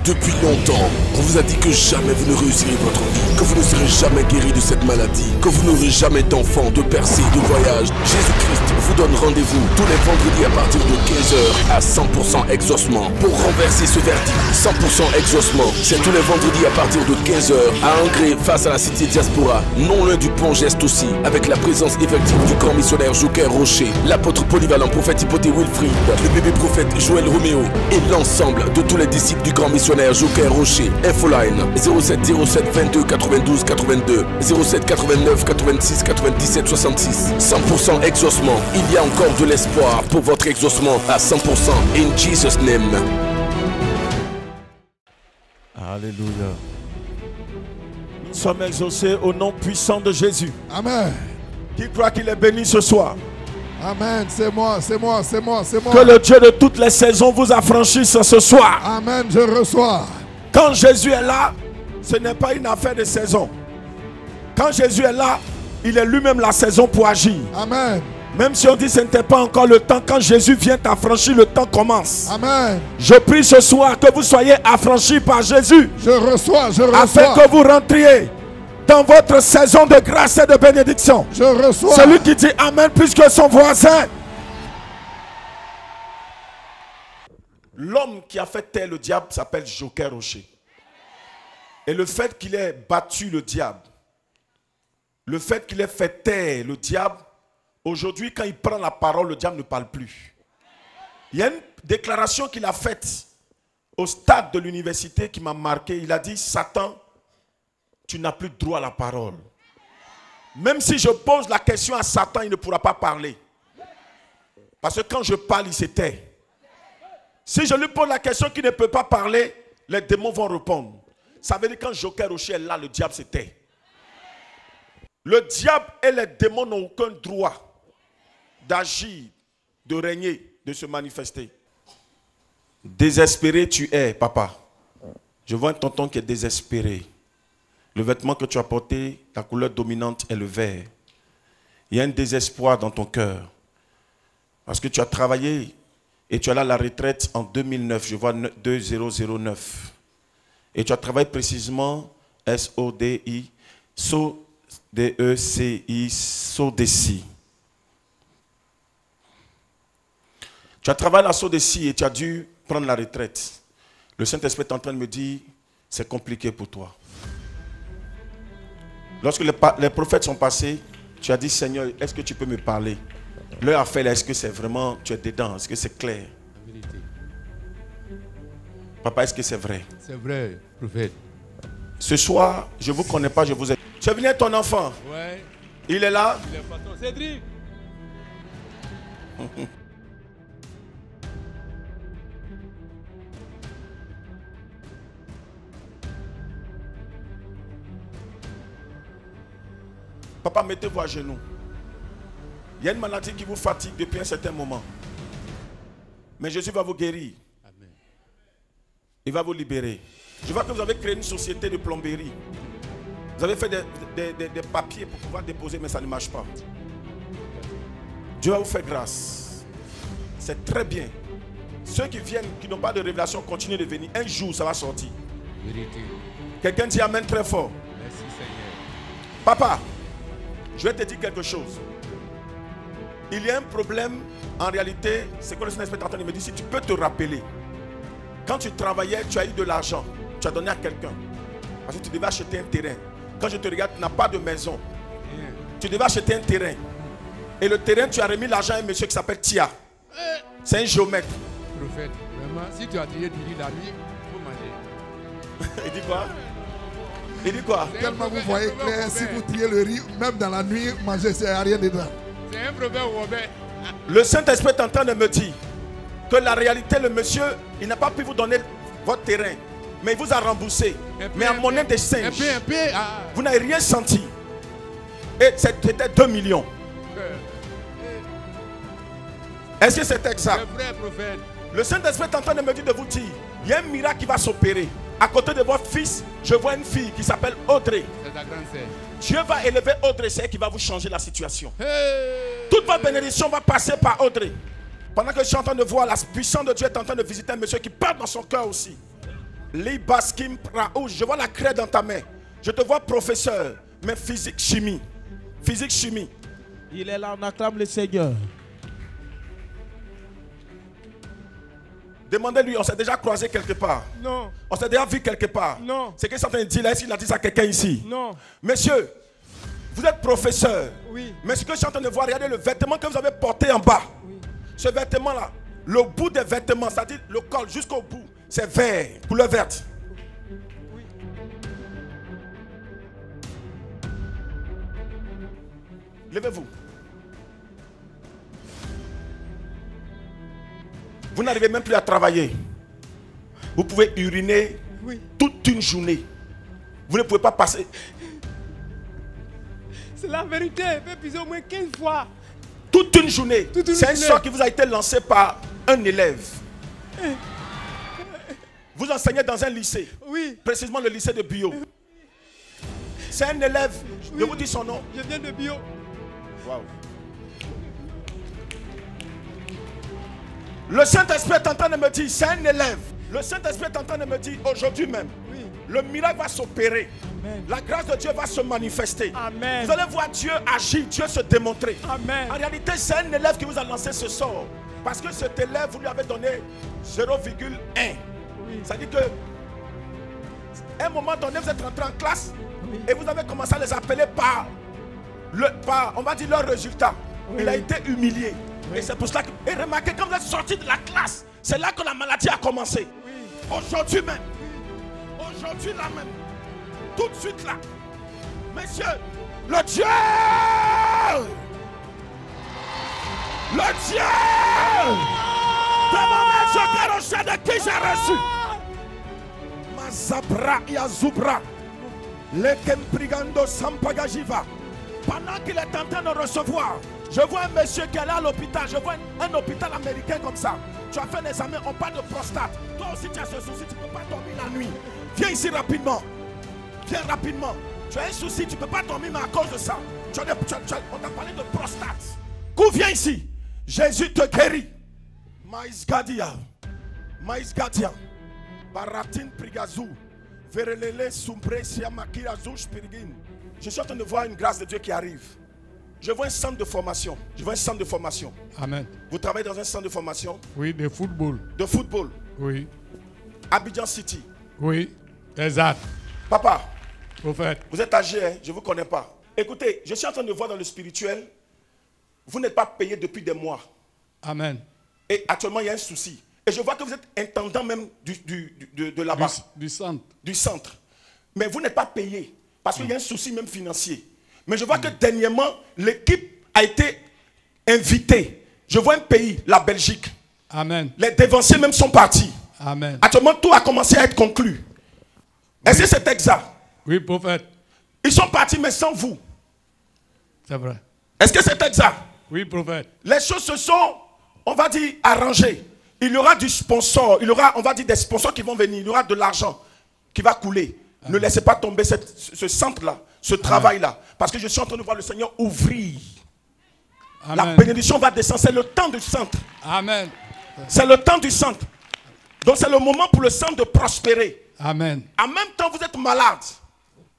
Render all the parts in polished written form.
Depuis longtemps, on vous a dit que jamais vous ne réussirez votre vie, que vous ne serez jamais guéri de cette maladie, que vous n'aurez jamais d'enfants, de percées, de voyages. Jésus-Christ vous donne rendez-vous tous les vendredis à partir de 15h à 100% exaucement. Pour renverser ce verdict, 100% exaucement, c'est tous les vendredis à partir de 15h à Angré face à la cité diaspora, non loin du pont Geste aussi, avec la présence effective du grand missionnaire Joker Rocher, l'apôtre polyvalent prophète Hypothé Wilfried, le bébé prophète Joël Roméo et l'ensemble de tous les disciples du grand missionnaire Joker Rocher. Infoline 07 07 22 92 82 07 89 86 97 66. 100% exaucement. Il y a encore de l'espoir pour votre exaucement à 100%. In Jesus' name. Alléluia. Nous sommes exaucés au nom puissant de Jésus. Amen. Qui croit qu'il est béni ce soir? Amen. C'est moi, c'est moi, c'est moi, c'est moi. Que le Dieu de toutes les saisons vous affranchisse ce soir. Amen, je reçois. Quand Jésus est là, ce n'est pas une affaire de saison. Quand Jésus est là, il est lui-même la saison pour agir. Amen. Même si on dit que ce n'était pas encore le temps, quand Jésus vient t'affranchir, le temps commence. Amen. Je prie ce soir que vous soyez affranchis par Jésus. Je reçois, je reçois. Afin que vous rentriez dans votre saison de grâce et de bénédiction. Je reçois. Celui qui dit Amen plus que son voisin. L'homme qui a fait taire le diable s'appelle Joker Rocher. Et le fait qu'il ait battu le diable, le fait qu'il ait fait taire le diable, aujourd'hui quand il prend la parole, le diable ne parle plus. Il y a une déclaration qu'il a faite au stade de l'université qui m'a marqué. Il a dit, Satan, tu n'as plus droit à la parole. Même si je pose la question à Satan, il ne pourra pas parler. Parce que quand je parle, il se tait. Si je lui pose la question qu'il ne peut pas parler, les démons vont répondre. Ça veut dire que quand Joker Rocher est là, le diable se tait. Le diable et les démons n'ont aucun droit d'agir, de régner, de se manifester. Désespéré tu es, papa. Je vois un tonton qui est désespéré. Le vêtement que tu as porté, la couleur dominante est le vert. Il y a un désespoir dans ton cœur. Parce que tu as travaillé et tu es allé à la retraite en 2009. Je vois 2009. Et tu as travaillé précisément S-O-D-I, S-O-D-E-C-I, SODECI. Tu as travaillé à la SODECI et tu as dû prendre la retraite. Le Saint-Esprit est en train de me dire, c'est compliqué pour toi. Lorsque les prophètes sont passés, tu as dit, Seigneur, est-ce que tu peux me parler? Leur affaire, est-ce que c'est vraiment, tu es dedans? Est-ce que c'est clair? La vérité. Papa, est-ce que c'est vrai? C'est vrai, prophète. Ce soir, je ne vous connais pas, je vous ai... Tu es venu avec ton enfant? Ouais. Il est là? Il est patron. Cédric. Papa, mettez-vous à genoux. Il y a une maladie qui vous fatigue depuis un certain moment. Mais Jésus va vous guérir. Amen. Il va vous libérer. Je vois que vous avez créé une société de plomberie. Vous avez fait des papiers pour pouvoir déposer, mais ça ne marche pas. Dieu va vous faire grâce. C'est très bien. Ceux qui viennent, qui n'ont pas de révélation, continuent de venir. Un jour, ça va sortir. Vérité. Quelqu'un dit Amen très fort. Merci Seigneur. Papa, je vais te dire quelque chose. Il y a un problème, en réalité, c'est que le Saint-Esprit est en train de me dire, si tu peux te rappeler, quand tu travaillais, tu as eu de l'argent, tu as donné à quelqu'un, parce que tu devais acheter un terrain. Quand je te regarde, tu n'as pas de maison. Tu devais acheter un terrain. Et le terrain, tu as remis l'argent à un monsieur qui s'appelle Tia. C'est un géomètre. Prophète, vraiment, si tu as tiré du riz la nuit, il faut manger. Il dit quoi? Il dit quoi? Tellement vous voyez clair, si vous triez le riz, même dans la nuit, manger, il n'y a rien dedans. C'est un proverbe Robert. Le Saint-Esprit est en train de me dire que la réalité, le monsieur, il n'a pas pu vous donner votre terrain, mais il vous a remboursé. Mais en monnaie de singe, vous n'avez rien senti. Et c'était 2 millions. Est-ce que c'est exact? C'est vrai, prophète. Le Saint-Esprit est en train de me dire de vous dire, il y a un miracle qui va s'opérer. À côté de votre fils, je vois une fille qui s'appelle Audrey. C'est ta grande sœur. Dieu va élever Audrey, c'est elle qui va vous changer la situation. Hey. Toute votre bénédiction va passer par Audrey. Pendant que je suis en train de voir, la puissance de Dieu est en train de visiter un monsieur qui parle dans son cœur aussi. Libaskim Praou, je vois la craie dans ta main. Je te vois professeur, mais physique, chimie. Physique, chimie. Il est là, on acclame le Seigneur. Demandez-lui, on s'est déjà croisé quelque part. Non. On s'est déjà vu quelque part. Non. C'est qu'est-ce qu'il est en train de dire là? Est-ce qu'il a dit ça à quelqu'un ici? Non. Monsieur, vous êtes professeur. Oui. Mais ce que je suis en train de voir, regardez le vêtement que vous avez porté en bas. Oui. Ce vêtement-là, le bout des vêtements, c'est-à-dire le col jusqu'au bout, c'est vert, couleur verte. Oui. Levez-vous. Vous n'arrivez même plus à travailler. Vous pouvez uriner toute une journée. Vous ne pouvez pas passer. C'est la vérité. Il peut piser au moins 15 fois. Toute une journée. C'est un sort qui vous a été lancé par un élève. Vous enseignez dans un lycée. Oui. Précisément le lycée de bio. C'est un élève. Je vous dis son nom. Je viens de bio. Wow. Le Saint-Esprit est en train de me dire, c'est un élève. Le Saint-Esprit est en train de me dire, aujourd'hui même, le miracle va s'opérer. La grâce de Dieu va se manifester. Amen. Vous allez voir Dieu agir, Dieu se démontrer. Amen. En réalité, c'est un élève qui vous a lancé ce sort. Parce que cet élève, vous lui avez donné 0,1. Ça dit que, à un moment donné, vous êtes rentré en classe et vous avez commencé à les appeler par on va dire, leur résultat. Il a été humilié. Et c'est pour cela que, et remarquez, quand vous êtes sorti de la classe, c'est là que la maladie a commencé. Aujourd'hui même. Aujourd'hui là même. Tout de suite là. Messieurs, le Dieu. Le Dieu. De mon maître Joker Rocher de qui j'ai reçu. Mazabra Yazubra. Lekemprigando Sampagajiva. Pendant qu'il est en train de recevoir, je vois un monsieur qui est allé à l'hôpital. Je vois un hôpital américain comme ça. Tu as fait un examen, on parle de prostate. Toi aussi tu as ce souci, tu ne peux pas dormir la nuit. Viens ici rapidement. Viens rapidement. Tu as un souci, tu ne peux pas dormir, mais à cause de ça, on t'a parlé de prostate. Viens ici. Jésus te guérit. Maïsgadia. Maïsgadia. Baratin Prigazou. Verelele Sumbre Siamakirazu Spirigin. Je suis en train de voir une grâce de Dieu qui arrive. Je vois un centre de formation. Je vois un centre de formation. Amen. Vous travaillez dans un centre de formation? Oui, de football. De football? Oui. Abidjan City? Oui, exact. Papa, prophète, vous êtes âgé, hein? Je ne vous connais pas. Écoutez, je suis en train de voir dans le spirituel, vous n'êtes pas payé depuis des mois. Amen. Et actuellement, il y a un souci. Et je vois que vous êtes intendant même de là-bas. Du centre. Du centre. Mais vous n'êtes pas payé. Parce qu'il y a un souci même financier. Mais je vois que dernièrement, l'équipe a été invitée. Je vois un pays, la Belgique. Amen. Les dévanciers même sont partis. Amen. Actuellement, tout a commencé à être conclu. Est-ce que c'est exact? Oui, prophète. Ils sont partis, mais sans vous. C'est vrai. Est-ce que c'est exact? Oui, prophète. Les choses se sont, on va dire, arrangées. Il y aura du sponsor. Il y aura, on va dire, des sponsors qui vont venir. Il y aura de l'argent qui va couler. Amen. Ne laissez pas tomber ce centre-là, ce travail-là. Parce que je suis en train de voir le Seigneur ouvrir. Amen. La bénédiction va descendre. C'est le temps du centre. Amen. C'est le temps du centre. Donc c'est le moment pour le centre de prospérer. Amen. En même temps, vous êtes malade.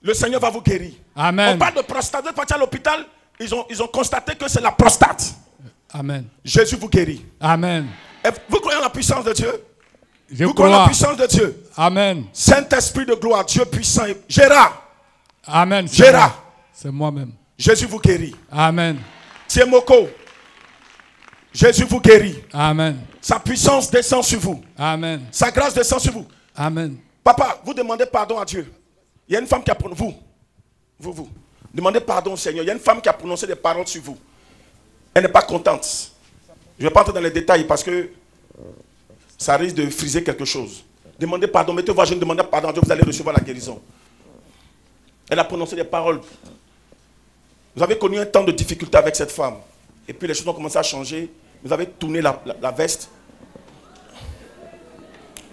Le Seigneur va vous guérir. Amen. On parle de prostate. Vous êtes parti à l'hôpital. Ils ont constaté que c'est la prostate. Amen. Jésus vous guérit. Amen. Et vous croyez en la puissance de Dieu? Vous crois croyez en la puissance de Dieu? Amen. Saint-Esprit de gloire, Dieu puissant. Gérard. Amen. Gérard. C'est moi-même. Jésus vous guérit. Amen. Tiemoko. Jésus vous guérit. Amen. Sa puissance descend sur vous. Amen. Sa grâce descend sur vous. Amen. Papa, vous demandez pardon à Dieu. Il y a une femme qui a prononcé, vous, demandez pardon au Seigneur. Il y a une femme qui a prononcé des paroles sur vous. Elle n'est pas contente. Je ne vais pas entrer dans les détails parce que ça risque de friser quelque chose. Demandez pardon, mettez-vous à genoux, demandez pardon à Dieu, vous allez recevoir la guérison. Elle a prononcé des paroles. Vous avez connu un temps de difficulté avec cette femme. Et puis les choses ont commencé à changer. Vous avez tourné la veste.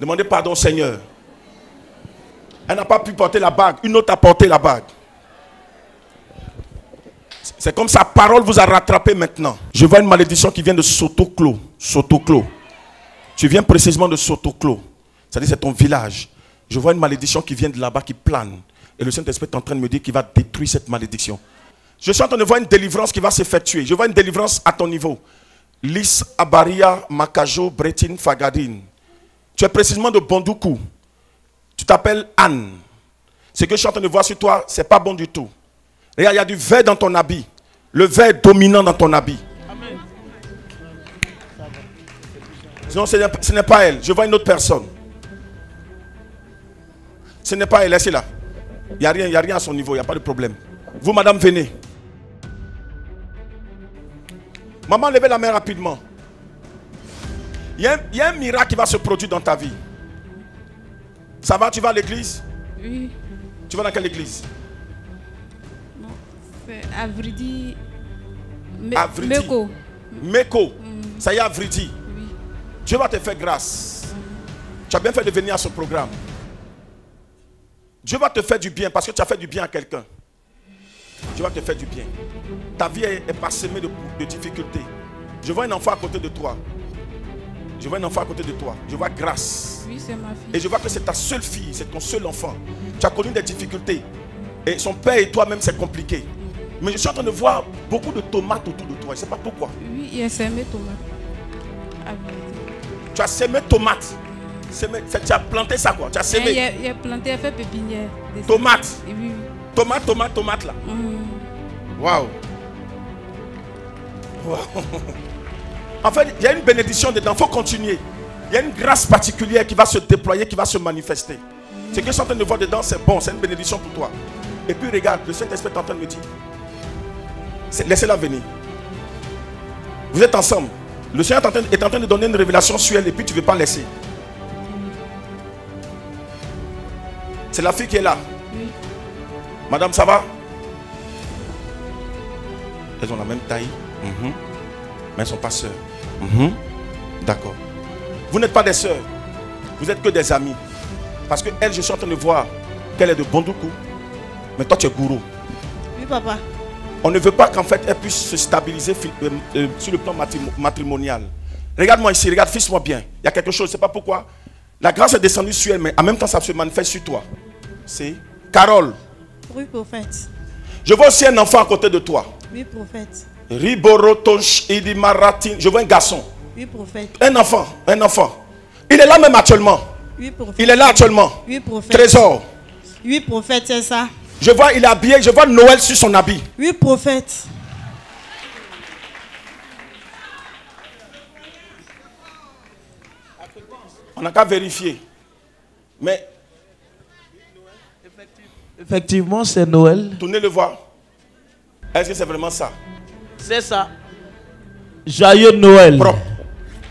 Demandez pardon au Seigneur. Elle n'a pas pu porter la bague. Une autre a porté la bague. C'est comme sa parole vous a rattrapé maintenant. Je vois une malédiction qui vient de Sotoclo. Sotoclo. Tu viens précisément de Sotoclo. C'est-à-dire c'est ton village. Je vois une malédiction qui vient de là-bas, qui plane. Et le Saint-Esprit est en train de me dire qu'il va détruire cette malédiction. Je suis en train de voir une délivrance qui va s'effectuer. Je vois une délivrance à ton niveau. Lis, Abaria, Makajo, Bretin, Fagadine. Tu es précisément de Bondoukou. Tu t'appelles Anne. Ce que je suis en train de voir sur toi, ce n'est pas bon du tout. Regarde, il y a du vert dans ton habit. Le vert est dominant dans ton habit. Amen. Sinon, ce n'est pas elle. Je vois une autre personne. Ce n'est pas elle, laissez-la. Il n'y a rien à son niveau, il n'y a pas de problème. Vous, madame, venez. Maman, levez la main rapidement. Il y a un miracle qui va se produire dans ta vie. Ça va, tu vas à l'église? Oui. Tu vas dans quelle église? Non, c'est Avridi. Avridi. Meko. Meko. Ça y est, Avridi. Oui. Dieu va te faire grâce. Tu as bien fait de venir à ce programme. Dieu va te faire du bien parce que tu as fait du bien à quelqu'un. Dieu va te faire du bien. Ta vie est parsemée de difficultés. Je vois un enfant à côté de toi. Je vois un enfant à côté de toi. Je vois grâce. Oui, c'est ma fille. Et je vois que c'est ta seule fille, c'est ton seul enfant. Tu as connu des difficultés. Et son père et toi-même, c'est compliqué. Mais je suis en train de voir beaucoup de tomates autour de toi. Je ne sais pas pourquoi. Oui, il a semé tomate. Tu as semé tomates. Tu as planté ça quoi? Tu as semé. Il a planté, il a fait pépinière. Tomates. Oui, oui. Tomate là. Waouh. En fait, il y a une bénédiction dedans. Il faut continuer. Il y a une grâce particulière qui va se déployer, qui va se manifester. Ce que je suis en train de voir dedans, c'est bon, c'est une bénédiction pour toi. Et puis regarde, le Saint-Esprit est en train de me dire, laissez-la venir. Vous êtes ensemble. Le Seigneur est en train de donner une révélation sur elle et puis tu ne veux pas laisser. C'est la fille qui est là. Oui. Madame, ça va? Elles ont la même taille. Mais elles ne sont pas sœurs. D'accord. Vous n'êtes pas des sœurs. Vous n'êtes que des amis. Parce que elle, je suis en train de voir qu'elle est de Bondoukou. Mais toi, tu es gourou. Oui, papa. On ne veut pas qu'en fait, elle puisse se stabiliser sur le plan matrimonial. Regarde-moi ici, regarde, fixe-moi bien. Il y a quelque chose, je ne sais pas pourquoi. La grâce est descendue sur elle, mais en même temps, ça se manifeste sur toi. C'est Carole. Oui, prophète. Je vois aussi un enfant à côté de toi. Oui, prophète. Riborotosh Idimaratin. Je vois un garçon. Oui, prophète. Un enfant, un enfant. Il est là même actuellement. Oui, prophète. Il est là actuellement. Oui, prophète. Trésor. Oui, prophète, c'est ça. Je vois, il est habillé, je vois Noël sur son habit. Oui, prophète. On n'a qu'à vérifier. Mais Effectivement, c'est Noël. tournez le voir. Est-ce que c'est vraiment ça? C'est ça. Joyeux Noël. Propre.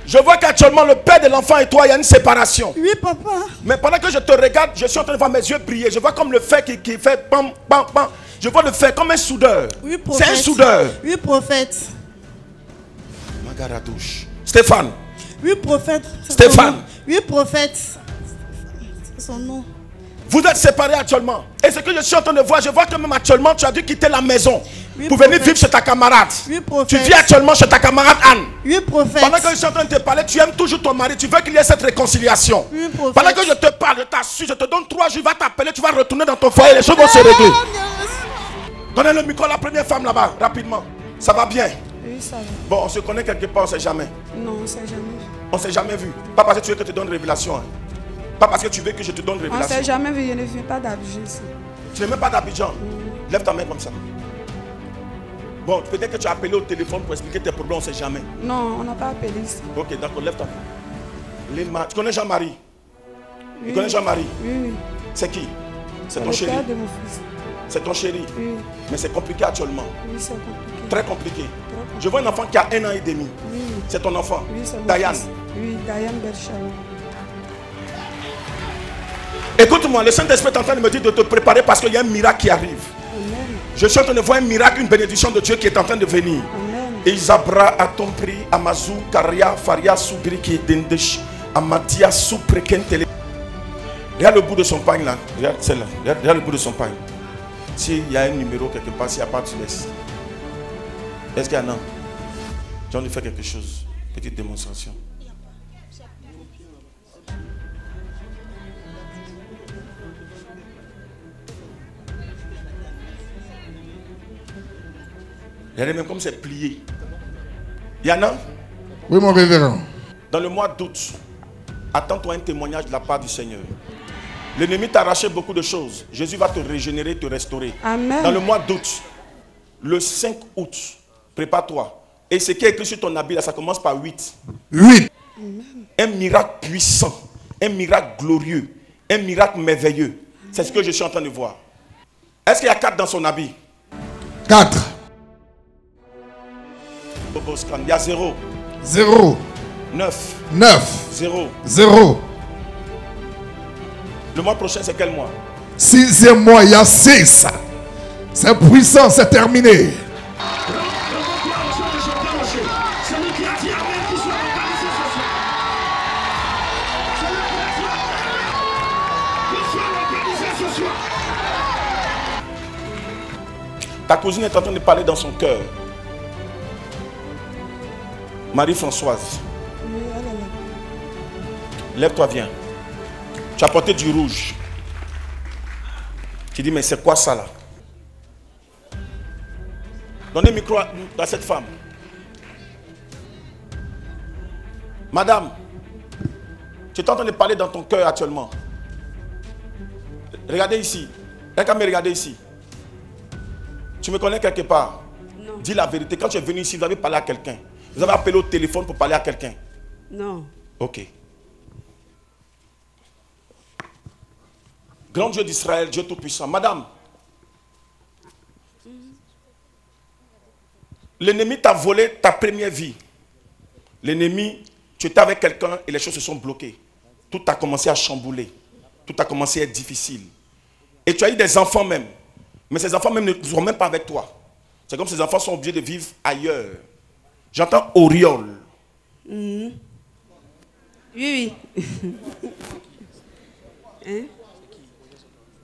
Je vois qu'actuellement le père de l'enfant et toi, il y a une séparation. Oui, papa. Mais pendant que je te regarde, je suis en train de voir mes yeux briller. Je vois comme le fer qui fait pam, pam, pam. Je vois le fer comme un soudeur. Oui, prophète. C'est un soudeur. Oui, prophète. Magaradouche. Stéphane. Oui, prophète. C'est Stéphane. son nom. Oui, prophète. C'est son nom. Vous êtes séparés actuellement. Et ce que je suis en train de voir, je vois que même actuellement, tu as dû quitter la maison Oui, pour venir prophète. vivre chez ta camarade. Oui, prophète. Tu vis actuellement chez ta camarade Anne. Oui, prophète. Pendant que je suis en train de te parler, tu aimes toujours ton mari. Tu veux qu'il y ait cette réconciliation. Oui, prophète. Pendant que je te parle, je t'assure, je te donne 3 jours, il va t'appeler, tu vas retourner dans ton foyer, les choses vont se régler. Donnez le micro à la première femme là-bas, rapidement. Ça va bien? Oui, ça va. Bon, on se connaît quelque part, on ne sait jamais. Non, on s'est jamais vu. On ne s'est jamais vu. Pas parce que tu veux que je te donne révélation. Hein. Pas parce que tu veux que je te donne On s'est révélation. jamais vu, je ne viens pas d'Abidjan ici. Tu n'es même pas d'Abidjan. Lève ta main comme ça. Bon, peut-être que tu as appelé au téléphone pour expliquer tes problèmes, on ne sait jamais. Non, on n'a pas appelé ici. Ok, d'accord, lève ta main. Tu connais Jean-Marie? Oui. Tu connais Jean-Marie? Oui, oui. C'est qui? C'est ton le chéri? père de mon fils. C'est ton chéri? Oui, Mais c'est compliqué actuellement. oui, c'est compliqué. Très compliqué. compliqué. Je vois un enfant qui a 1 an et demi. Oui, C'est ton enfant? oui, c'est mon Diane. fils. Oui, Diane Berchaoui. Écoute-moi, le Saint-Esprit est en train de me dire de te préparer parce qu'il y a un miracle qui arrive. Amen. Je suis en train de voir un miracle, une bénédiction de Dieu qui est en train de venir. Amen. Isabra a ton prix, Amazou, Karia, Faria, Soubriki, Dendesh, Amadia, Souprekentele. Regarde le bout de son pagne là. Regarde celle-là. Regarde le bout de son pagne. S'il y a un numéro quelque part, s'il n'y a pas, tu laisses. Est-ce qu'il y en a? J'en ai fait quelque chose. Petite démonstration. Regardez même comme c'est plié. Il y en a? Oui, mon révérend. Dans le mois d'août, attends-toi un témoignage de la part du Seigneur. L'ennemi t'a arraché beaucoup de choses. Jésus va te régénérer, te restaurer. Amen. Dans le mois d'août, le 5 août, prépare-toi. Et ce qui est écrit sur ton habit, là, ça commence par 8. 8. Un miracle puissant, un miracle glorieux, un miracle merveilleux. C'est ce que je suis en train de voir. Est-ce qu'il y a 4 dans son habit? 4. Il y a 0. 0. 9. 9. 0. 0. Le mois prochain, c'est quel mois? 6e mois, il y a 6. C'est puissant, c'est terminé. Ta cousine est en train de parler dans son cœur. Marie-Françoise, Oui, elle est là. lève-toi, viens. Tu as porté du rouge. Tu dis, mais c'est quoi ça là? Donnez le micro à cette femme. Madame, tu es en train de parler dans ton cœur actuellement. Regardez ici. Quelqu'un me regarder ici. Tu me connais quelque part? Non. Dis la vérité. Quand tu es venu ici, vous avez parlé à quelqu'un. Vous avez appelé au téléphone pour parler à quelqu'un. Non. Ok. Grand Dieu d'Israël, Dieu Tout-Puissant. Madame, l'ennemi t'a volé ta première vie. L'ennemi, tu étais avec quelqu'un et les choses se sont bloquées. Tout a commencé à chambouler. Tout a commencé à être difficile. Et tu as eu des enfants même. Mais ces enfants même ne sont même pas avec toi. C'est comme ces enfants sont obligés de vivre ailleurs. J'entends auréole. Oui, oui. Hein?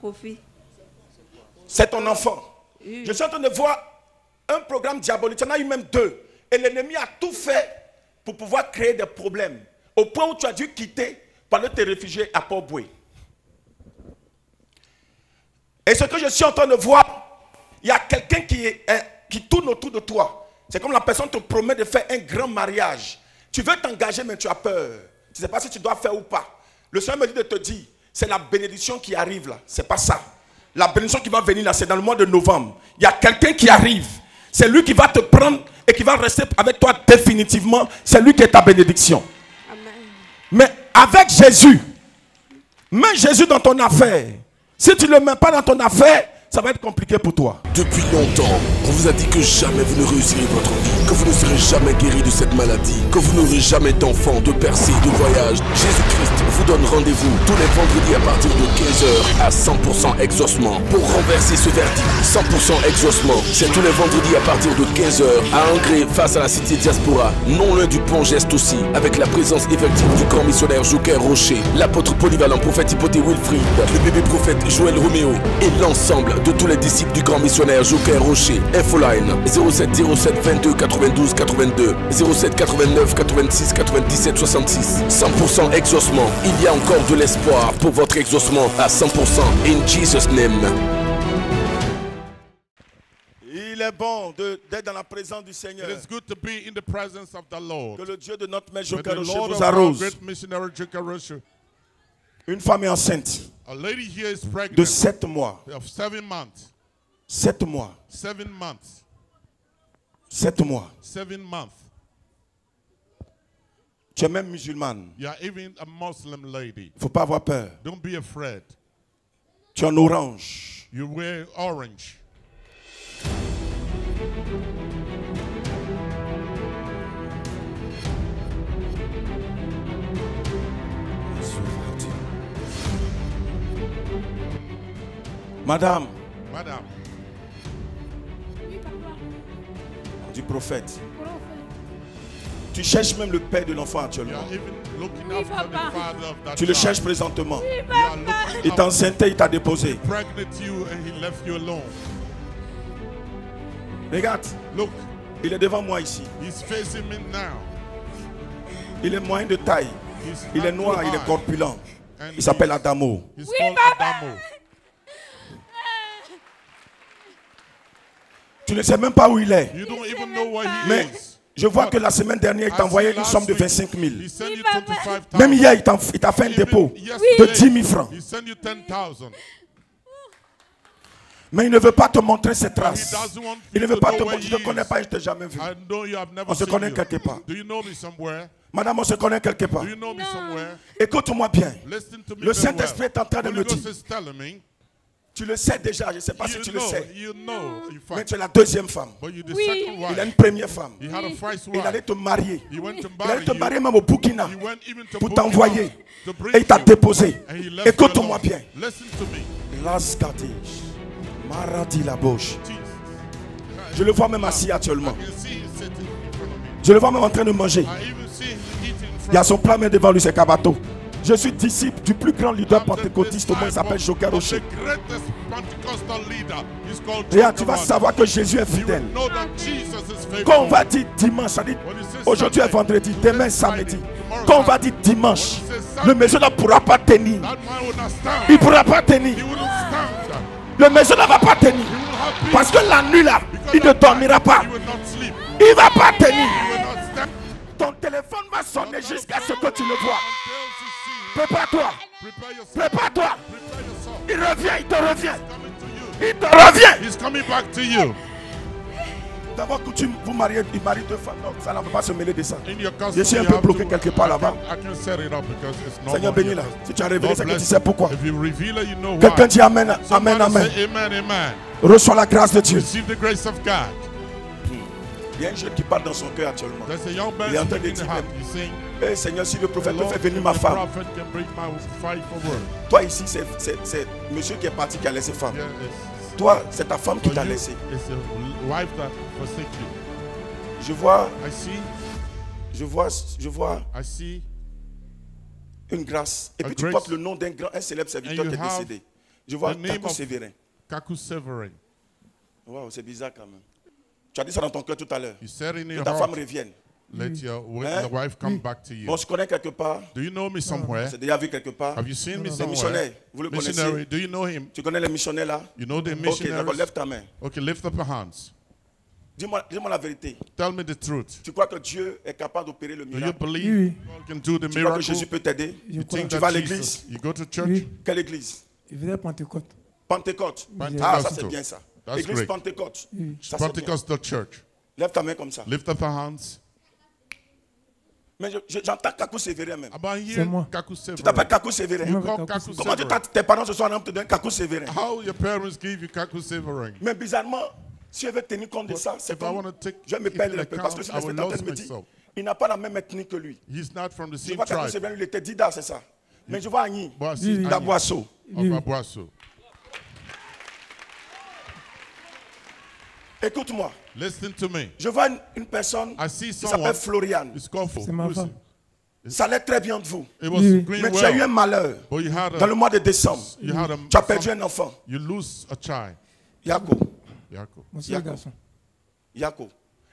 Kofi. C'est ton enfant. Oui. Je suis en train de voir un programme diabolique. Il y en a eu même 2. Et l'ennemi a tout fait pour pouvoir créer des problèmes. Au point où tu as dû quitter pour aller te réfugier à Port-Boué. Et ce que je suis en train de voir, il y a quelqu'un qui tourne autour de toi. C'est comme la personne te promet de faire un grand mariage. Tu veux t'engager, mais tu as peur. Tu ne sais pas si tu dois faire ou pas. Le Seigneur me dit de te dire, c'est la bénédiction qui arrive là. C'est pas ça. La bénédiction qui va venir là, c'est dans le mois de novembre. Il y a quelqu'un qui arrive. C'est lui qui va te prendre et qui va rester avec toi définitivement. C'est lui qui est ta bénédiction. Amen. Mais avec Jésus, mets Jésus dans ton affaire. Si tu ne le mets pas dans ton affaire, ça va être compliqué pour toi. Depuis longtemps, on vous a dit que jamais vous ne réussirez votre vie, que vous ne serez jamais guéri de cette maladie, que vous n'aurez jamais d'enfants, de percées, de voyages. Jésus-Christ vous donne rendez-vous tous les vendredis à partir de 15h à 100% exaucement. Pour renverser ce verdict, 100% exaucement, c'est tous les vendredis à partir de 15h à Angré face à la cité diaspora, non loin du pont Geste aussi, avec la présence effective du grand missionnaire Joker Rocher, l'apôtre polyvalent prophète Hypothé Wilfried, le bébé prophète Joël Roméo et l'ensemble de tous les disciples du grand missionnaire Joker Rocher. Infoline 07 07 22 92 82 07 89 86 97 66. 100% exaucement. Il y a encore de l'espoir pour votre exaucement à 100%. In Jesus' name. Il est bon d'être dans la présence du Seigneur. It is good to be in the presence of the Lord. Que le Dieu de notre maître May Joker the Rocher Lord vous of our arrose. great missionary Joker Rocher. Une femme est enceinte A lady here is de pregnant 7 mois. of 7 months. 7 mois. 7 months. 7 mois. 7 months. Tu es même musulmane. You are even a Muslim lady. Il ne faut pas avoir peur. Don't be afraid. Tu es en orange. You wear orange. Madame, Madam, du prophète. Tu cherches même le père de l'enfant you actuellement. are even looking after the father of that Tu le child. cherches présentement. You are looking Il t'a enceinté, il t'a déposé. pregnant you and he left you alone. Regarde, Look, il est devant moi ici. he's facing me now. Il est moyen de taille. He's Il est not noir, too il est high. corpulent. And Il s'appelle Adamo. He's called Adamo. Tu Tu ne sais même pas où il est. You don't even know where he Mais is. je vois que la semaine dernière, il t'a envoyé une Last somme de week, 25 000. He sent you 25,000. Même hier, il t'a fait un dépôt de 10 000 francs. He sent you 10,000. Mais il ne veut pas te montrer ses He traces. doesn't want Il ne you veut to pas know te where montrer. Je ne he te connais is. pas, je ne t'ai jamais vu. I know you have never On se seen connaît you. quelque part. Do you know me somewhere? Madame, on se connaît quelque part. Do you know me somewhere? Écoute-moi bien. Listen to me Le very Saint-Esprit well. est en train de Holy me Ghost dire. is telling me, Tu le sais déjà, je ne sais pas si tu le sais. you know, in Mais fact, tu es la deuxième femme. but you're the second Il a wife. une première femme. He had a first Il allait wife. te marier. He went to Il allait marry te you. marier même au Burkina He went even to pour Burkina t'envoyer. to bring Et il t'a you. déposé. And he left you Écoute-moi alone. bien. Listen to me. Las Katish. Maradi la bouche. Jesus. Je le vois même assis actuellement. I can see him sitting in front of me. Je le vois même en train de manger. I even see him eating in Il y a front son plat main devant lui, c'est Kabato. Je suis disciple du plus grand leader pentecôtiste au monde, il s'appelle Joker Rocher. The greatest Pentecostal leader is called Regarde, tu vas Joker savoir que Jésus est Rocher. You will fidèle. know that Jesus is faithful. Quand on va dire dimanche, ça dit aujourd'hui est vendredi, demain samedi. Quand on va dire dimanche, le maison ne pourra pas tenir. That man will not stand. Il ne pourra pas tenir. He will not stand. Le maison ne va pas tenir. He will have peace. Parce que la nuit là, Because il ne that dormira night, pas. He will not sleep. Il ne va pas He tenir. will not stand. Ton téléphone va sonner jusqu'à ce que tu le vois. Until you see him. Prépare-toi. Prepare yourself. Prépare-toi. Prepare yourself. Il revient, il te revient. Coming to you. Il te revient. He's coming back to you. D'abord, coutume, vous mariez, il marie deux femmes. Non, ça ne peut pas se mêler de ça. In your custom, Je suis un you peu have bloqué to- quelque part là-bas. I can set it up because it's not. Seigneur, bénis-la. Si tu as révélé, God c'est que tu bless sais you. pourquoi. If you reveal it, you know Quelqu'un why. dit Amen, Amen, Somebody Amen. say amen, amen. Reçois la grâce de Dieu. Receive the grace of God. Il y a un jeune qui parle dans son cœur actuellement. There's a young man Il est en train de speaking dire in heart. même, He's saying, Eh Seigneur, si le prophète peut Lord, faire venir if ma the femme. prophet can bring my wife forward. Toi ici, c'est monsieur qui est parti qui a laissé femme. Yeah, it's, Toi, c'est ta femme qui for t'a you, laissé. it's a wife that forsake you. Je vois, I see, I see, une grâce. Et A puis tu grace. portes le nom d'un célèbre serviteur And qui you est have décédé. Je vois the name Taco of- Sévérin. Kaku Severin. Waouh, c'est bizarre quand même. Tu as dit ça dans ton cœur tout à l'heure. You said in Que your ta femme heart, revienne. let your Hein? the wife come back to you. On se connaît quelque part. Do you know me somewhere? C'est déjà vu quelque part. Have you seen me Les somewhere? missionnaires, vous le Missionary, connaissez. do you know him? Tu connais les missionnaires là? You know the Ok, d'accord, missionaries? lève ta main. Okay, lift up your hands. Dis-moi la vérité. Tell me the truth. Tu crois que Dieu est capable d'opérer le Do you miracle? believe God can do the Tu crois que miracle? Jésus peut t'aider? You think Tu that vas à Jesus- l'église? You go to church? Oui. Quelle église? Il venait Pentecôte. Pentecôte. Pentecostal. Ah, ça c'est bien ça. That's Église great. Pentecôte. Ça c'est bien. Pentecostal church. Lève ta main comme ça. Lift up your hands. Mais j'entends Kakou Sévérin même. About C'est here, moi. Kaku Tu t'appelles Severin. Kakou Sévérin. You Moi, call Kaku Kaku Severin. Comment Severin. tes parents ce soir te donnent Kakou Sévérin? How your parents give you Kaku Severin? Mais bizarrement, si je veux tenir compte de ça, c'est If I want comme... to take Je vais me it perdre in un peu parce que account, si I l'esprit will est en train lose de me dire, myself. il n'a pas la même ethnie que lui. He's not from the Je same vois Kakou tribe. Sévérin, il était Dida, c'est ça. Mais je vois Agni, But I see Annie Daboasso. of Abuaso. Écoute-moi, Listen to me. je vois une personne I see qui someone. s'appelle Florian. It's called C'est ma who is femme. it? Ça allait très bien de vous. It was Oui. going Mais tu as eu un well. malheur But you had dans le a, mois de décembre. you had a, Tu as perdu un enfant. you lose a child. Yako. Jacob. Mon seul Jacob. garçon. Yako.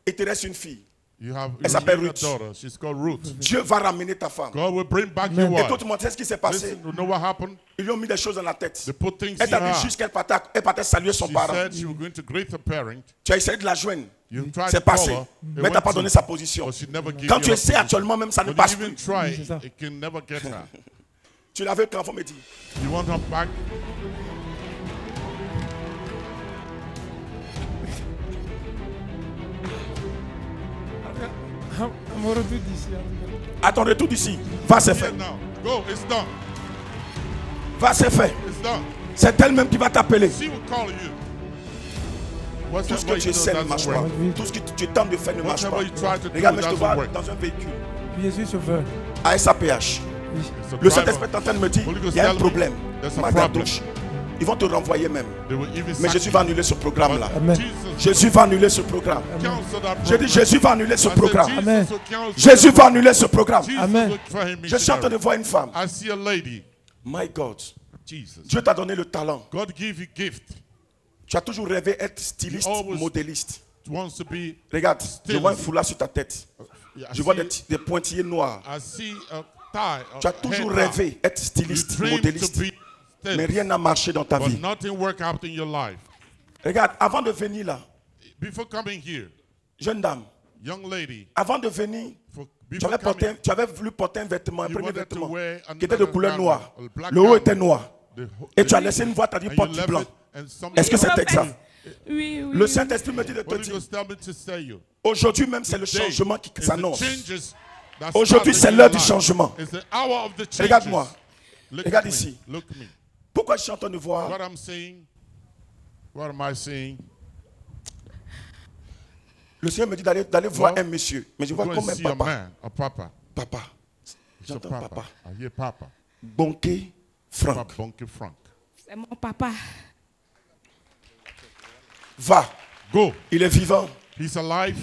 Et il te reste une fille. You have Elle s'appelle a Ruth. daughter. She's called Ruth. Dieu va ramener ta femme. God will bring back your wife. Écoute-moi, tu sais ce qui s'est passé? Listen, you know what happened? Ils lui ont mis des choses dans la tête. They put things Elle in t'a her. dit juste qu'elle partait saluer son She parent. said she was going to greet her parent. Tu as essayé de la joindre. You tried C'est to call passé. her. It Mais tu went n'as pas through. donné sa position. But she never gave Quand you tu her essaies position. actuellement, même ça ne When passe you even plus. try, C'est ça. it can never get her. Tu l'avais quand on me dit. You want her back? On me retourne d'ici. À ton retour d'ici, va se Here faire. now. Go. It's done. Va se faire. It's done. C'est elle-même qui va t'appeler. She will call you. What's Tout ce que what tu you do essaies ne doesn't marche work. pas. Tout ce que tu tentes de faire ne marche pas. Whatever you try to do Regarde, mais je te doesn't vois work. dans un véhicule. Je suis chauffeur. À SAPH. Oui. It's a Le driver. Saint-Esprit est en train de me dire, Holy Ghost il y a un tell me problème. there's a Magadouche. Ils vont te renvoyer même. They will even Mais sack Jésus you. va annuler ce programme-là. Amen. Jesus Jésus va annuler ce programme. will cancel that J'ai dit, program. Jésus va annuler ce I said, programme. Jesus Amen. will cancel Jésus that va annuler ce programme. Jesus Amen. will for him Je suis en train de missionary. voir une femme. I see a lady. My God. Jesus. Dieu t'a donné le talent. God give you gift. Tu as toujours rêvé être styliste, Always- modéliste. Wants to be. Regarde, je vois un Stylist. foulard sur ta tête. I Je vois see- des pointillés noirs. I see a tie. Tu as toujours hair tie. rêvé être You styliste, dream to modéliste. be Mais stylist, rien n'a marché dans ta but vie. nothing work out in your life. Regarde, avant de venir là, Before coming here, jeune dame, young lady, avant de venir, before coming, tu avais voulu porter un vêtement, un you premier wanted to vêtement, wear qui était de another couleur garment, noire. a black Le haut était garment. noir. The Et tu as laissé une voix, tu as dit and you porte du left blanc. it, and some Est-ce que c'est Prophète. exact? Oui, oui. Le Saint-Esprit me dit de te Holy dire, Ghost tell me to say you. aujourd'hui même c'est le Today changement qui is the s'annonce. changes that Aujourd'hui start c'est in l'heure your du life. changement. It's the hour of the changes. Regarde-moi. Look Regarde at me. ici. Look at me. Pourquoi je suis en train de voir? What I'm saying, what am I saying? Le Seigneur me dit d'aller voir Well, un monsieur. Mais je vois Go comme and un see a papa. man, a papa. Papa. It's a J'entends papa. papa. I hear papa. Bonquet Franck. Papa Bunky Frank. C'est mon papa. Va. Go. Il est vivant. He's alive.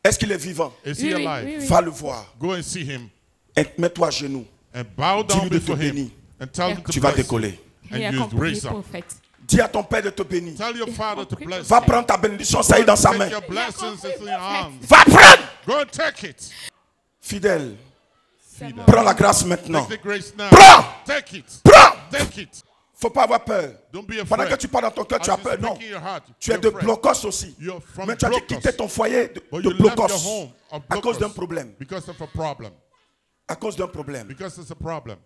Est-ce qu'il est vivant? Is Oui, he oui, alive? oui, oui. Va le voir. Go and see him Et mets-toi à genoux. and bow down Dis-lui de te before him bénir. and tell him to Tu vas bless you. décoller. And Il a you compris, raise up. prophète. Dis à ton père de te bénir. Tell your father to bless Va you. prendre ta bénédiction, ça y est dans sa Take main. your blessings in your hands. Va prendre. Go and take it. Fidèle. C'est mon Prends la grâce maintenant. Take the grace now. Prends. Take it. Prends. Take it. Faut pas avoir peur. Don't be Pendant que afraid. tu parles dans ton cœur, tu as As you peur. speak Non. in your heart, Tu es you're de afraid. blocos aussi. You're from Mais tu as dû blocos. quitter ton foyer de But you left blocos your home of à cause d'un blocos problème. because of a problem. À cause d'un problème. Because it's a problem.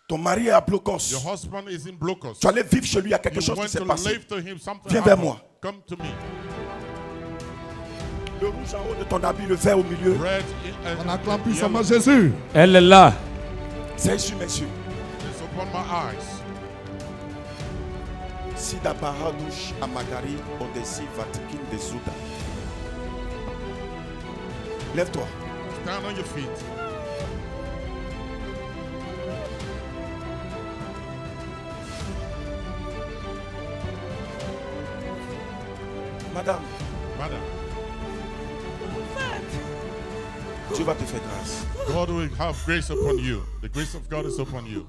Ton mari est à blocos. Your husband is in blocos. Tu allais vivre chez lui, il y a quelque You chose qui went s'est to passé. live to him. Something Viens vers happened. moi. Come to me. Le rouge en haut de ton habit, le vert au milieu. Red On acclame and puissamment yellow. Jésus. Elle est là. C'est sur mes yeux. It's upon my eyes. Sida Bahadush Amagari Odessi Vatikin de Zouda. Lève-toi. Stand on your feet. Madame, Madam, Dieu va te faire grâce. God will have grace upon you. The grace of God is upon you.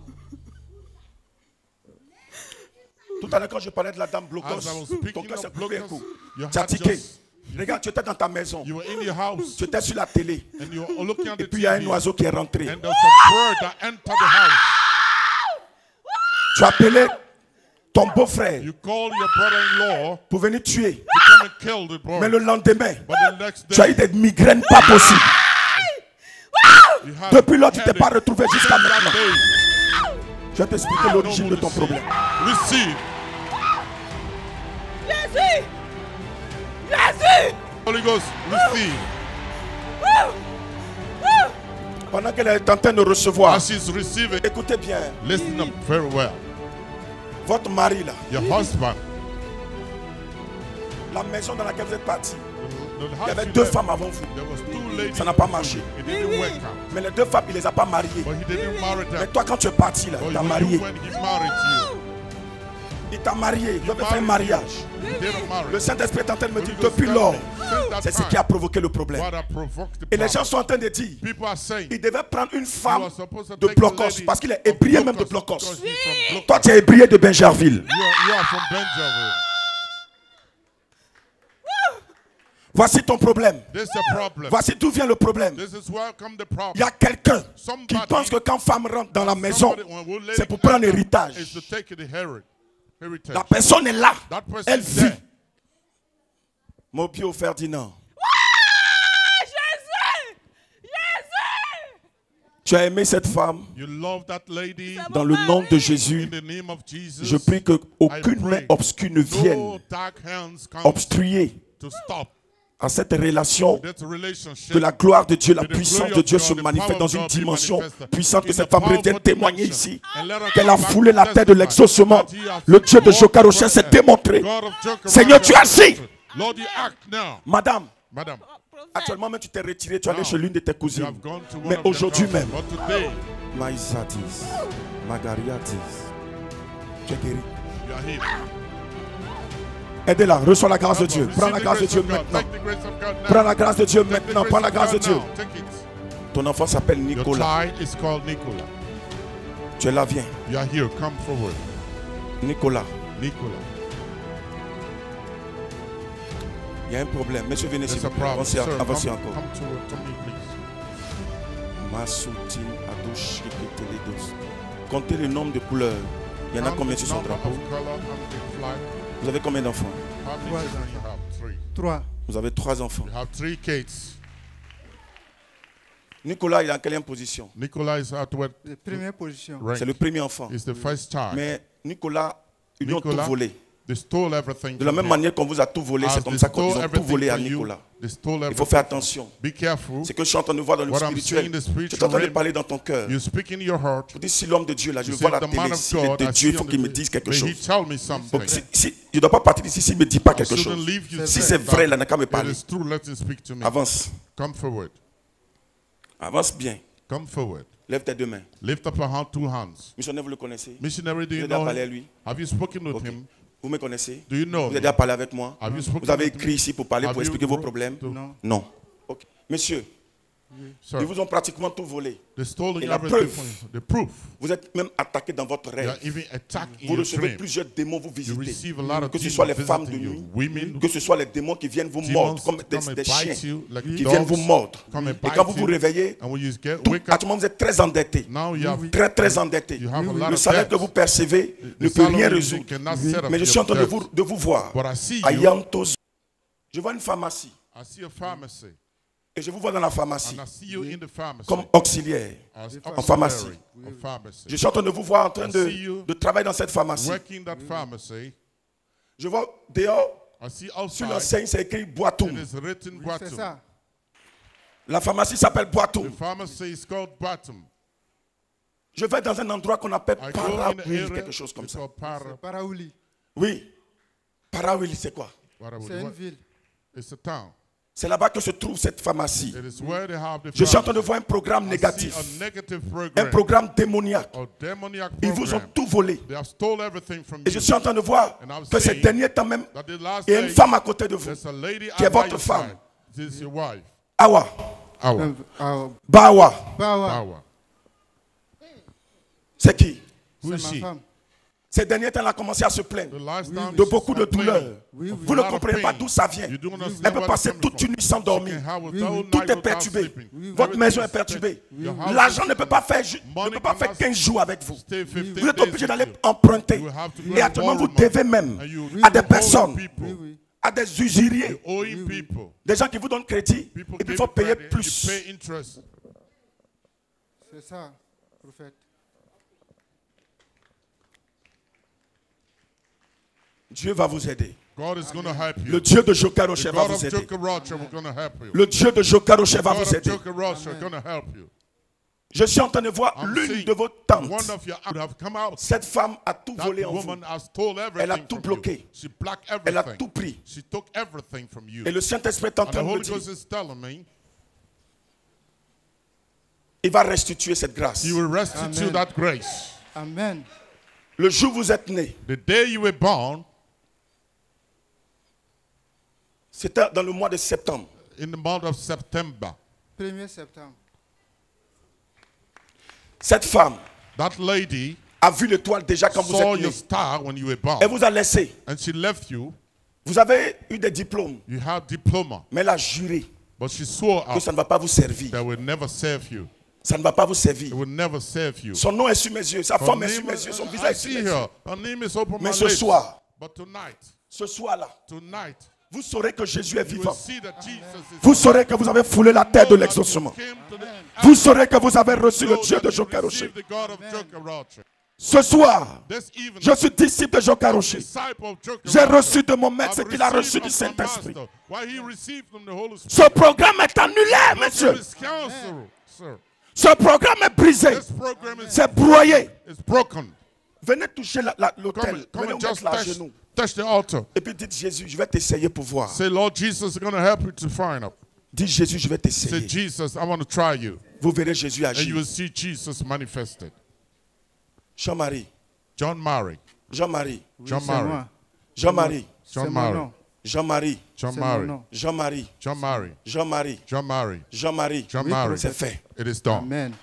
Tout à l'heure, quand je parlais de la dame blocos, As I was ton speaking cœur s'est of coupé un blocos, coup. your Tu as heart tiqué. just... Regarde, tu étais dans ta maison. You were in your house Tu étais sur la télé. and you were looking at Et the puis il y a un TV oiseau qui est rentré. and there's a bird that entered the house. Tu as appelé ton beau-frère You called your brother-in-law pour venir tuer. to come and kill the Mais bird. le lendemain, But the next tu as eu day, des migraines pas possibles. you had Depuis lors, tu ne t'es pas headache. retrouvé jusqu'à Since that maintenant. day, Je vais t'expliquer l'origine de ton problème. receive. Jésus! Jésus! Holy Ghost, receive. Pendant qu'elle est en train de recevoir, As she's receiving, écoutez bien, listen up very well. votre mari là, Your husband, la maison dans laquelle vous êtes parti, the il y house avait you deux left, femmes avant vous. there was two ladies. Ça n'a pas marché. It didn't work out. Mais les deux femmes, il ne les a pas mariées. But he didn't marry Mais them. toi, quand tu es parti là, But il t'a when marié. he married you, Il t'a marié. Il avait fait un married mariage. you didn't marry. Le Saint-Esprit est en train de me Holy dire, Ghost depuis tell lors, me, since that c'est ce time, qui a provoqué le problème. what had provoked the Et les problem. gens sont en train de dire, People are saying, il devait prendre une you femme are supposed to de take a Blocos, lady parce qu'il est of ébrié même de Blocos, Blocos. because he's from Toi, Blocos. tu es ébrié de Benjerville. You are from Benjamin. Voici ton problème. This is a problem. Voici d'où vient le problème. This is where come the Il y problem. a quelqu'un qui Somebody- pense que quand femme rentre dans la maison, Somebody, when lady c'est pour prendre enter, l'héritage. is to take the heritage. La personne est là. That person Elle is vit. there. Mobio Ferdinand, Jésus! Jésus! tu as aimé cette femme. You love that lady Dans le nom de Jésus, in the name of Jesus. je prie qu'aucune main obscure ne vienne No dark hands come obstruer to stop à cette relation. that relationship. Que la gloire de Dieu, la May the puissance glory de of Dieu God, se the manifeste power dans of une God be dimension manifested puissante. Que in cette the femme powerful revienne témoigner dimension. ici. And let her Qu'elle a come back foulé la to terre de testify l'exaucement. that he has Le Dieu de fought Jokarochet s'est for démontré. God of Jokarochet Seigneur, tu has agis. answered. Lord, you act now. Madame, Madam, actuellement même tu t'es retiré, tu es allé Now, chez l'une de tes you cousines. have gone to one Mais of their aujourd'hui cousins. même, But today, Maïsatis, Magariatis, tu es guéri. you are healed. Aidez-la, reçois la grâce de Dieu. Receive Prends la the grâce de grace Dieu of God. maintenant. Take the grace of God now. Prends la grâce de Dieu Take the maintenant. grace Prends la of grâce de God Dieu. now. Take it. Ton enfant s'appelle Your Nicolas. child is called Nicola. Tu es là, viens. You are here. Come forward. Nicolas, Nicola. il y a un problème. Monsieur, venez s'il There's a vous plaît. problem. Avancez, Sir, come, avancez encore. come to me, please. Masoutin, Adouchi, Keteledos. Comptez le nombre de couleurs. Il y en a Count combien the sur son number drapeau? of color on the flag. Vous avez combien d'enfants? How many children you have? three. 3. Vous avez 3 enfants. You have 3 kids. Nicolas, il est en quelle position? Nicolas is at what Première position. rank? C'est le premier enfant. He's the first child. Mais Nicolas, ils lui ont tout Nicolas, volé. they stole everything De la from même him. manière qu'on vous a tout volé, As c'est comme they ça qu'ils stole ont tout everything volé à from you, Nicolas. they stole Il faut everything. faire attention. Be careful. C'est que je suis en train de voir dans le What I'm seeing in spirituel. the Tu es en spiritual train de realm, parler dans ton cœur. you speak in your heart. Je dis, si l'homme de Dieu, là, je You le say vois à the la man télé, of s'il est God, de I Dieu, il see faut on qu'il me the- dise quelque may he chose. tell me Donc, something. je ne dois pas partir d'ici s'il ne me dit pas I quelque shouldn't chose. leave you Si saying c'est vrai, that. là, n'a qu'à me It parler. is true, let him speak to me. Avance. Come forward. Avance bien. Come forward. Lève tes 2 mains. Lift up your hand, 2 hands. Missionnaire, vous le connaissez? Missionary, do Vous you avez déjà know parlé à him? lui? Have you spoken with Ok. him? Vous me connaissez? Do you know Vous avez me? déjà parlé avec moi? Have you spoken Vous avez with écrit me? ici pour parler, Have pour you expliquer vos wrote problèmes? to- Non. Ok. Messieurs, Sir, ils vous ont pratiquement tout volé. they stole Et la everything preuve. from you. The proof. Vous êtes même attaqué dans votre You rêve. are even attacked in Vous your recevez dream. plusieurs démons vous You visiter. receive a lot of Que ce soit les demons femmes de visiting nuit, you. Women, que ce soit les démons qui viennent vous demons mordre comme come and des chiens bite you like qui viennent vous dogs. mordre. Come and Et bite quand vous vous you. réveillez, And when you get tout, wake à up, ce moment vous êtes très endetté. now you have Très endetté. You have a lot Le of salaire debts. que vous percevez ne The peut rien salary you résoudre. cannot set up Mais je your suis en train de debts. vous voir. But I see À you. Yantos. Je vois une pharmacie. I see a pharmacy. Et je vous vois dans la pharmacie And I see you in the pharmacy. comme auxiliaire. As en pharmacie. auxiliary of pharmacy. Je suis en train de vous voir en train I see you de travailler dans cette pharmacie. Working that pharmacy. Je vois dehors, I see sur outside. l'enseigne, c'est écrit It Boitoum. is written C'est Bottom. ça. La pharmacie s'appelle The Boitoum. pharmacy is called Bottom. Je vais dans un endroit qu'on appelle I go in the Parawil, area. quelque chose comme It's ça. called C'est Paraouli. Oui. Parawil, c'est quoi? C'est une ville. It's a town. C'est là-bas que se trouve cette pharmacie. It is where they have the Je suis en train de pharmacy. voir un programme I see négatif, a negative un program. programme démoniaque. A demoniac Ils vous ont program. tout volé. They have stole everything from Et je you. suis en train de voir And I'm que ces seeing derniers temps même, That the last il y a une day, femme à côté de vous, there's a lady qui est at by votre your femme. side. This is your wife. Awa, Awa. Bawa. Bawa. Awa. C'est qui? Who is C'est ma she? femme. Ces derniers temps, elle a commencé à se plaindre The last time de she beaucoup de complained douleurs. Oui, oui. Vous ne lot of comprenez pas pain. d'où ça vient. You don't understand Elle peut where passer it's coming toute une from. nuit sans She dormir. can have a Oui, whole oui. night Tout est without perturbé. sleeping. Votre Everything maison is est perturbée. Your house L'argent is ne peut pas faire, Money ne peut pas faire cannot 15 jours avec vous. stay 15 Vous êtes days obligé with d'aller you. emprunter. You have to go Et and actuellement, vous borrow money. devez même And you à des owe personnes, people. Oui, oui. à des usuriers, Owing people. des gens qui vous donnent crédit, People et puis il give faut payer credit, plus. you pay interest. C'est ça, prophète. Dieu va vous aider. God is going to help you. Le Dieu de Joker The Rocher va God of vous aider. Joker Rocher is going to help you. Le Dieu de Joker Rocher va God vous of aider. Joker Rocher is going to help you. Je suis en train de voir I'm l'une seeing de vos one tantes. of your would have come out. Cette femme a tout That volé en vous. woman has stole everything Elle a tout from bloqué. you. She blocked Elle a everything. tout pris. She took everything from you. Et le Saint-Esprit est en And the train de me Holy dire, Ghost is telling me il va restituer cette grâce. He will restitute Amen. that grace. Amen. Le jour où vous êtes né, The day you were born, c'était dans le mois de septembre. in the month of September, 1er septembre. Cette femme that lady a vu l'étoile déjà quand vous saw êtes your né. star when you were born. Elle vous a laissé. And she left you. Vous avez eu des diplômes, You have diploma. mais elle a juré But she swore que out ça ne va pas vous servir. that will never serve you. Ça ne va pas vous It servir. will never serve you. Son nom est sur mes yeux, sa Her forme est sur name mes yeux, son is- I visage est sur see mes yeux. her. Her name is open my Mais ce lips. soir, But tonight, ce soir-là, vous saurez que Jésus est you will vivant. see that Jesus is Vous saurez que vous avez foulé la terre de l'exaucement. Vous saurez que vous avez reçu le Dieu de Joker Rocher. Ce soir, je suis disciple de Joker Rocher. J'ai reçu de mon maître ce qu'il a reçu du Saint-Esprit. Ce programme est annulé, monsieur. Ce programme est brisé. C'est broyé. Venez toucher l'autel. Venez vous mettre là à genoux. Touch the altar. Et puis dites Jésus, je vais t'essayer pour voir. Say, Lord Jesus is going to help you to find out. Dites Jésus, je vais Say, t'essayer. Jesus, I want to try you. Vous verrez Jésus And you agir. will see Jesus manifested. Jean-Marie, John Murray. Jean-Marie, John C'est Murray. moi. Jean-Marie, John C'est mon Murray. nom. Jean-Marie, John C'est mon Murray. nom. Jean-Marie, John Murray. Jean-Marie, John Murray. Jean-Marie. John Oui, Murray. C'est fait. It is done. Amen.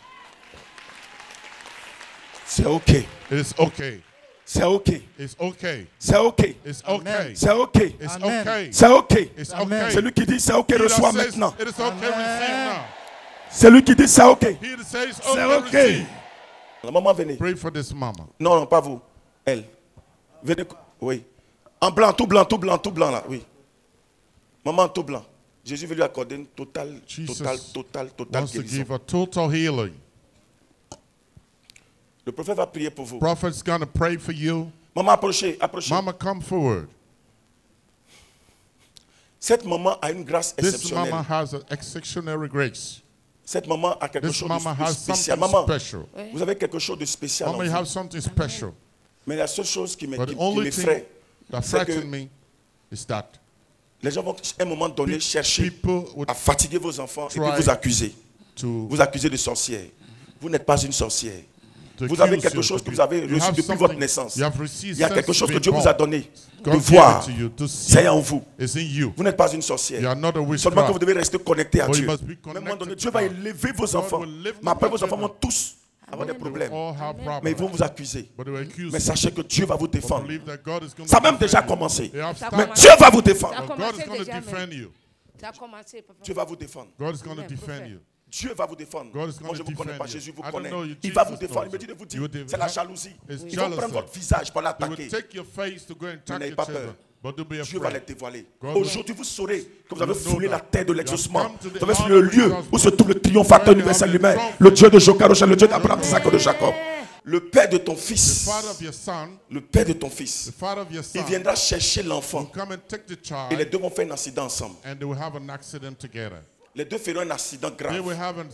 C'est OK. It is okay. C'est OK. It's okay. C'est OK. It's okay. C'est OK. It's Amen. okay. C'est OK. It's Amen. okay. Celui qui dit c'est OK, He that reçois says maintenant. it is okay, receive now. Celui qui dit c'est OK. He that says C'est okay, OK. receive. La maman, venez. Pray for this mama. Non, non, pas vous. Elle. Venez. Oui. En blanc, tout blanc, tout blanc, tout blanc là. Oui. Maman tout blanc. Jésus veut lui accorder une totale Jesus totale wants to guérison. give a total healing. Le prophète va prier pour vous. Prophet's going to pray for you. Maman, approchez, approchez. Mama, come forward. Cette maman a une grâce This exceptionnelle. mama has an exceptional grace. Cette maman a quelque This chose mama de has spécial. something Maman, special. vous avez quelque chose de spécial Mama, en you vous. have something special. Mais la seule chose qui But the m'effraie, only thing that c'est que frightens me is that les gens vont à un moment donné chercher people would à fatiguer vos enfants et puis try vous accuser. to Vous accusez de sorcière. Vous n'êtes pas une sorcière. to Vous avez accuse quelque you, chose que but vous avez you reçu have depuis something votre naissance. you have received Il y a quelque since chose que being Dieu vous born. a donné God de gave voir. it to you, to see. C'est en vous. It's in you. Vous n'êtes pas une sorcière. You are not a Seulement que witchcraft. vous devez rester connecté à But you Dieu. must be Même à un moment donné, connected Dieu to va God. élever vos God enfants. will lift Mais après, your vos enfants vont children. tous avoir des problèmes. All have Mais ils vont problems. vous accuser. But they will accuse Mais you. sachez que Dieu va vous But défendre. believe that God is going Ça a to même déjà defend you. commencé. They have Ça Mais started. Dieu va vous Ça a défendre. God is commencé going to déjà, mais defend you. ça a commencé, papa. Dieu va vous défendre. God is going to Amen, defend prophète. you. Dieu va vous défendre. God is Moi, je going ne to vous connais pas. defend you. Jésus vous I don't connaît. know you. Il va Jesus vous défendre. Il knows me dit de vous you. dire, You will c'est la have- jalousie. It's Ils vont jealousy. prendre votre visage pour They will l'attaquer. take your face to go and attack n'ayez your pas children. peur. But don't be Dieu va les afraid. dévoiler. God will- Aujourd'hui, vous saurez que vous avez You know foulé la that. terre de You l'exaucement. have come to the Vous avez sur honor le of lieu God. où se trouve le triomphateur universel lui-même, le Dieu de Jokarocha, le Dieu d'Abraham, d'Isaac et de Jacob. Le père de ton The fils, father of your son, le père de ton fils, the father of your il son, viendra chercher will l'enfant come and take the et les child, deux vont faire un accident ensemble. and they will have an accident together. Les deux feront un accident They will grave. have a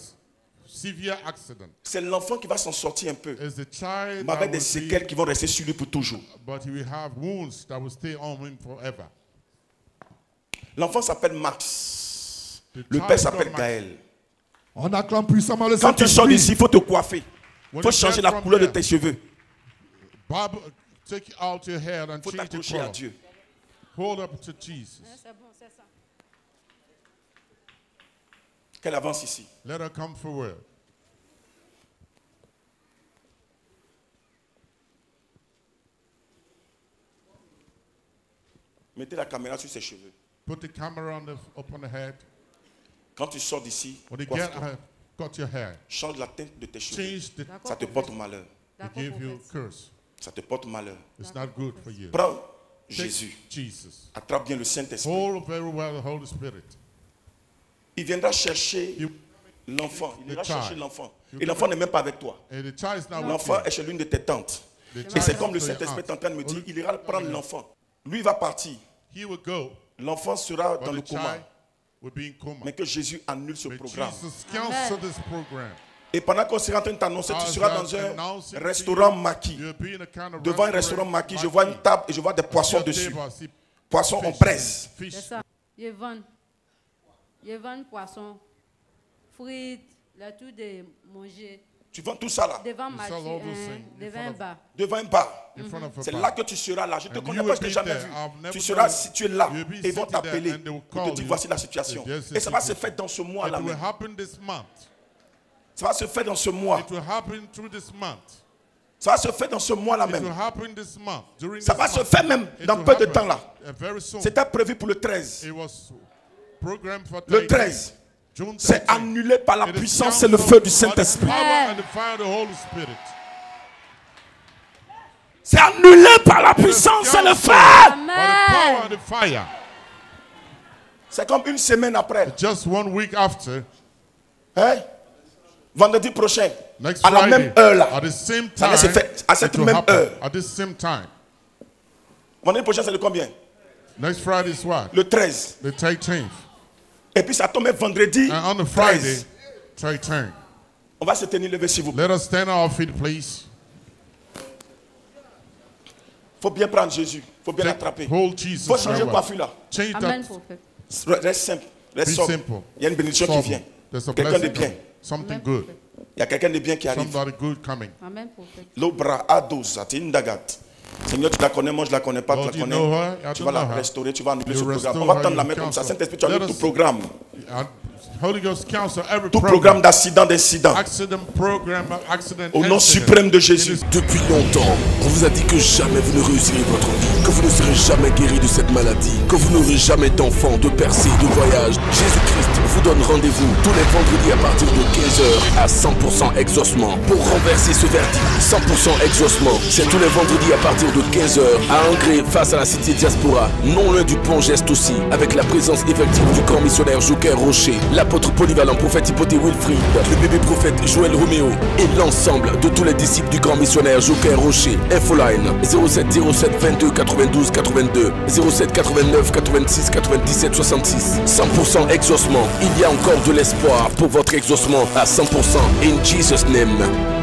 severe accident. C'est l'enfant qui va s'en sortir un peu, It's the child mais that avec des will séquelles be, qui vont rester sur lui pour toujours. but he will have wounds that will stay on him forever. L'enfant s'appelle Max. The Le child père is s'appelle called Max. Gaël. On acclame puissamment le Quand tu sors Saint-Esprit. d'ici, il faut te coiffer. Il When faut you changer get la from couleur de there, tes cheveux. Bible, take out your hair and Il faut change the t'accrocher à color. Dieu. Hold up to Jesus. C'est bon, c'est ça. Qu'elle avance ici. Let her come forward. Mettez la caméra sur ses cheveux. Put the camera up on the head. Quand tu sors d'ici, When you coiffe-toi. get cut your hair. Change la teinte de tes cheveux. Change the Ça te porte malheur. to give you curse. Ça te porte malheur. It's not good for you. Prends Take Jésus. Jesus. Attrape bien le Saint-Esprit. Hold very well the Holy Spirit. Il viendra chercher You, l'enfant. Il ira The child. chercher l'enfant. Et l'enfant n'est même pas avec toi. and the child is not with L'enfant you. est chez l'une de tes tantes. The Et child c'est is comme le to your Saint-Esprit est en aunt. train de me dire, il ira prendre l'enfant. Lui il va partir. He will go, L'enfant sera but dans le the coma. child will be in coma. Mais que Jésus annule ce But programme. Jesus cancel this program. Et pendant qu'on sera en train de t'annoncer, tu As seras I'm dans un announcing to restaurant you, maquis. you'll be in a kind of Devant un restaurant maquis, je vois une table et je vois des poissons Your dessus. table, I see Poissons en fish, braise. fish. C'est ça. Je vends poisson, frites, le tout de manger Tu vends tout ça là, devant You marché, sell all those things in devant front un of- bar. devant un bar. In front of a C'est bar. là que tu seras là. Je ne te And connais you pas, will je ne t'ai be jamais there. vu. I've never Tu seras known. situé là You'll be et ils vont sitting there t'appeler and they will pour te call dire you. voici la situation. Yes, Et ça va se situation. faire dans ce mois là It will même. happen this month. Ça va se faire dans ce mois. It will happen through this month. Ça va se faire dans ce mois là It will même. happen this month. During Ça this va se month. faire même It dans will peu de happen, temps là. Very soon. C'était prévu pour le 13. It was programmed for Le 13. 13. June C'est 13. annulé par la It is puissance et le cancelled feu du by the Saint-Esprit. power and the fire of the Holy Spirit. C'est annulé par la puissance et le feu. By the power and the fire. C'est comme une semaine après. Just 1 week after, Hein? Vendredi prochain. next À la Friday, même heure là. at the same Ça time, va se faire à cette it will même happen. heure. At this same time. Vendredi prochain, c'est le combien? Next Friday is what? Le 13. The 13th. Et puis ça tombe vendredi. And on the Friday, 13. 13th. On va se tenir levé s'il vous plaît. Let us stand on our feet, please. Faut bien prendre Jésus. Faut bien l'attraper. Hold Jesus. Faut changer very de well. coiffure là. Change Amen, that. prophète. Reste simple. Reste Be sobre. simple. Il y a une bénédiction qui Sober. vient. There's a Quelqu'un de blessing bien. coming. Something good. Il y a quelqu'un de bien qui arrive. Somebody good coming. Amen, prophète. L'obra ados atindagat. Seigneur, tu la connais, moi je la connais pas, Lord, tu la you know her, connais. I Tu don't vas la know her. restaurer, tu vas annuler You ce programme. restore On va her, tendre la you main comme ça. cancel. Saint-Esprit, tu Let annule tout us- programme. Holy Ghost counsel every Tout programme d'accident, d'incident. accident program, accident. Au nom incident. suprême de Jésus. It is Depuis longtemps, on vous a dit que jamais vous ne réussirez votre vie, que vous vous ne serez jamais guéri de cette maladie, que vous n'aurez jamais d'enfants, de percées, de voyages. Jésus-Christ vous donne rendez-vous tous les vendredis à partir de 15h à 100% exaucement. Pour renverser ce verdict, 100% exaucement, c'est tous les vendredis à partir de 15h à Angré face à la cité diaspora, non loin du pont Geste aussi, avec la présence effective du grand missionnaire Joker Rocher, l'apôtre polyvalent prophète Hypothé Wilfried, le bébé prophète Joël Roméo et l'ensemble de tous les disciples du grand missionnaire Joker Rocher. Infoline 07 07 22 92 82 07 89 86 97 66. 100% exaucement. Il y a encore de l'espoir pour votre exaucement à 100%. In Jesus' name.